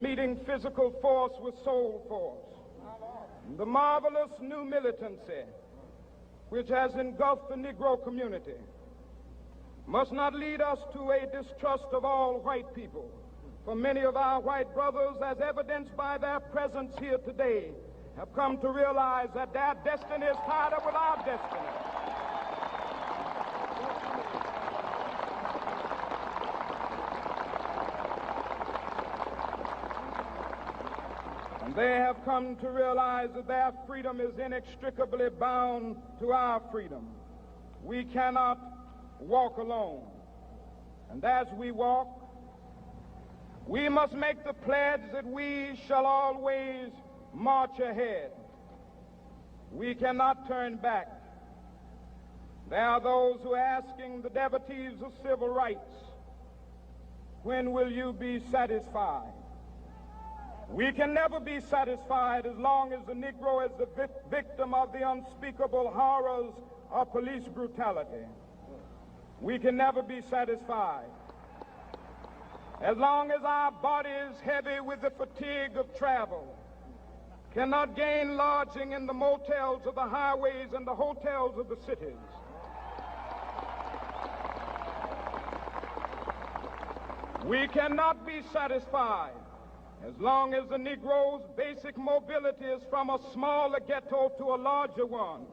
meeting physical force with soul force. The marvelous new militancy which has engulfed the Negro community must not lead us to a distrust of all white people. For many of our white brothers, as evidenced by their presence here today, have come to realize that their destiny is tied up with our destiny. And they have come to realize that their freedom is inextricably bound to our freedom. We cannot walk alone. And as we walk, we must make the pledge that we shall always march ahead. We cannot turn back. There are those who are asking the devotees of civil rights, when will you be satisfied? We can never be satisfied as long as the Negro is the victim of the unspeakable horrors of police brutality. We can never be satisfied as long as our body is heavy with the fatigue of travel, cannot gain lodging in the motels of the highways and the hotels of the cities. We cannot be satisfied as long as the Negro's basic mobility is from a smaller ghetto to a larger one.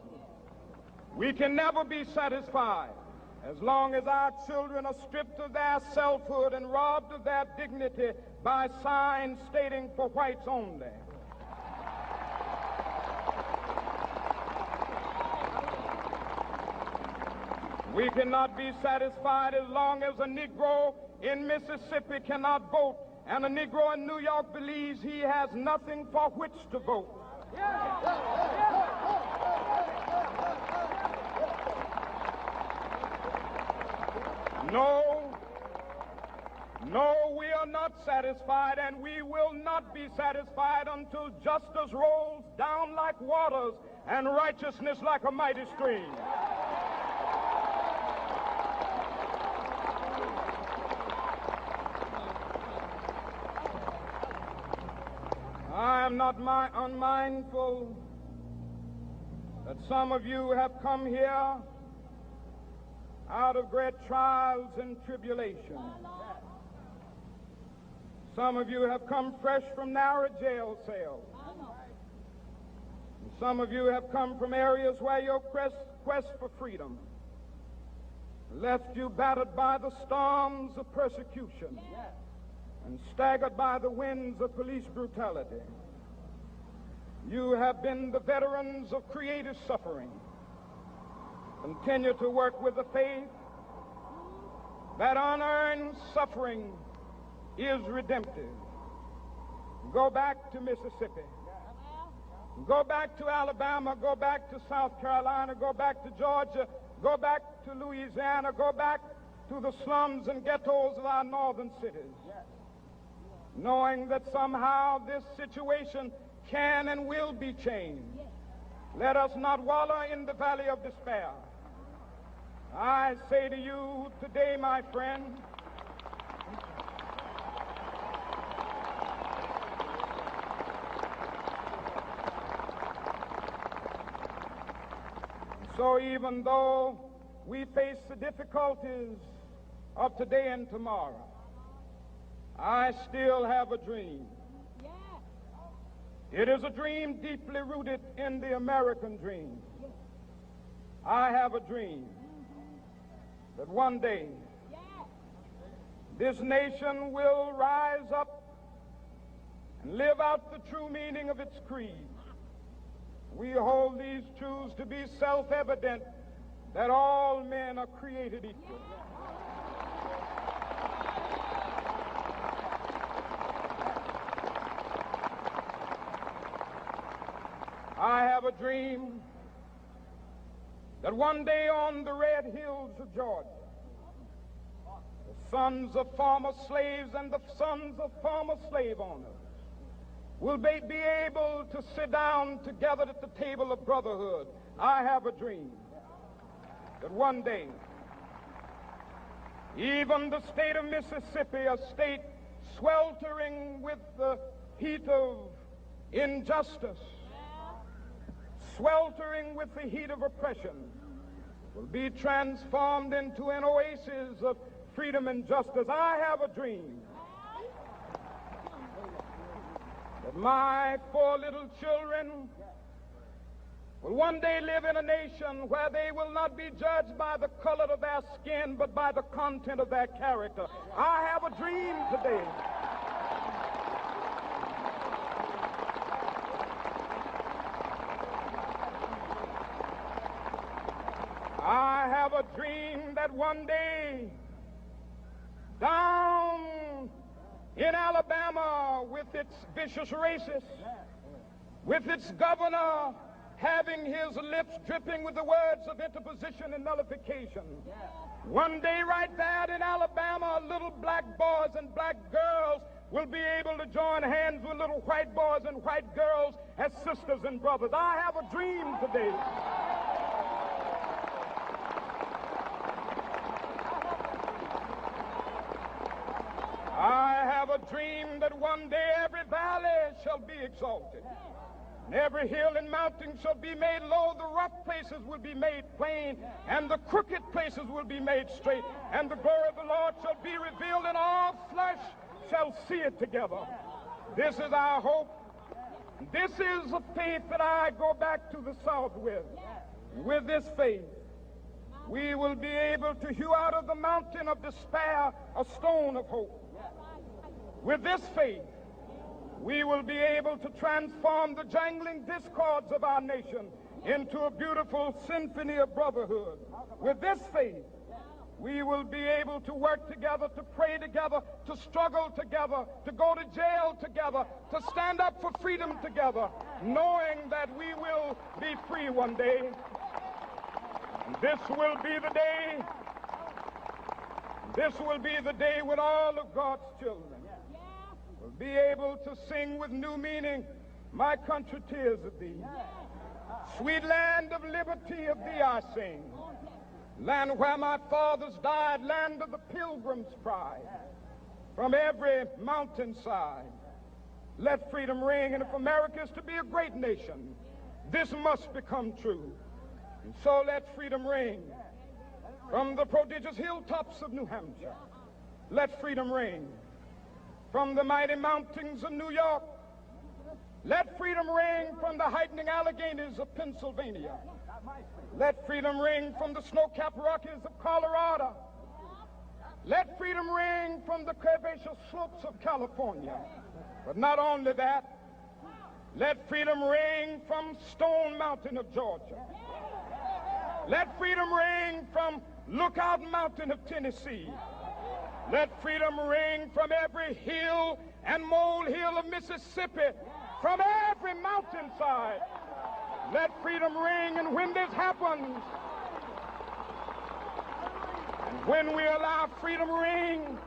We can never be satisfied as long as our children are stripped of their selfhood and robbed of their dignity by signs stating for whites only. We cannot be satisfied as long as a Negro in Mississippi cannot vote and a Negro in New York believes he has nothing for which to vote. No, we are not satisfied, and we will not be satisfied until justice rolls down like waters and righteousness like a mighty stream. I am not unmindful that some of you have come here out of great trials and tribulations. Some of you have come fresh from narrow jail cells. And some of you have come from areas where your quest for freedom left you battered by the storms of persecution and staggered by the winds of police brutality. You have been the veterans of creative suffering. Continue to work with the faith that unearned suffering is redemptive. Go back to Mississippi. Go back to Alabama. Go back to South Carolina. Go back to Georgia. Go back to Louisiana. Go back to the slums and ghettos of our northern cities, knowing that somehow this situation can and will be changed. Let us not wallow in the valley of despair. I say to you today, my friend, so even though we face the difficulties of today and tomorrow, I still have a dream. It is a dream deeply rooted in the American dream. I have a dream that one day this nation will rise up and live out the true meaning of its creed. We hold these truths to be self-evident, that all men are created equal. I have a dream that one day on the red hills of Georgia, the sons of former slaves and the sons of former slave owners will be able to sit down together at the table of brotherhood. I have a dream that one day even the state of Mississippi, a state sweltering with the heat of injustice, sweltering with the heat of oppression, will be transformed into an oasis of freedom and justice. I have a dream that my 4 little children will one day live in a nation where they will not be judged by the color of their skin, but by the content of their character. I have a dream today. I have a dream that one day, down in Alabama, with its vicious racists, with its governor having his lips dripping with the words of interposition and nullification, one day right there in Alabama, little black boys and black girls will be able to join hands with little white boys and white girls as sisters and brothers. I have a dream today. I have a dream that one day every valley shall be exalted, and every hill and mountain shall be made low. The rough places will be made plain, and the crooked places will be made straight, and the glory of the Lord shall be revealed, and all flesh shall see it together. This is our hope. This is the faith that I go back to the South with. With this faith, we will be able to hew out of the mountain of despair a stone of hope. With this faith, we will be able to transform the jangling discords of our nation into a beautiful symphony of brotherhood. With this faith, we will be able to work together, to pray together, to struggle together, to go to jail together, to stand up for freedom together, knowing that we will be free one day. And this will be the day. This will be the day when all of God's children will be able to sing with new meaning, my country, tears of thee. Sweet land of liberty, of thee I sing. Land where my fathers died, land of the pilgrim's pride. From every mountainside, let freedom ring. And if America is to be a great nation, this must become true. And so let freedom ring. From the prodigious hilltops of New Hampshire, let freedom ring. From the mighty mountains of New York, let freedom ring. From the heightening Alleghenies of Pennsylvania, let freedom ring. From the snow-capped Rockies of Colorado, let freedom ring. From the curvaceous slopes of California. But not only that, let freedom ring from Stone Mountain of Georgia. Let freedom ring from Lookout Mountain of Tennessee. Let freedom ring from every hill and molehill of Mississippi, from every mountainside. Let freedom ring. And when this happens, and when we allow freedom ring,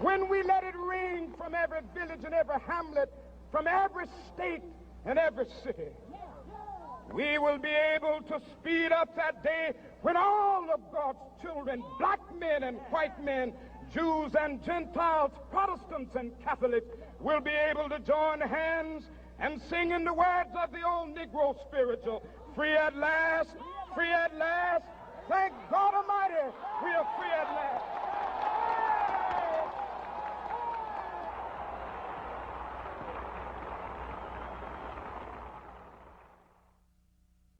when we let it ring from every village and every hamlet, from every state and every city, we will be able to speed up that day when all of God's children, black men and white men, Jews and Gentiles, Protestants and Catholics, will be able to join hands and sing in the words of the old Negro spiritual, free at last, thank God Almighty, we are free at last.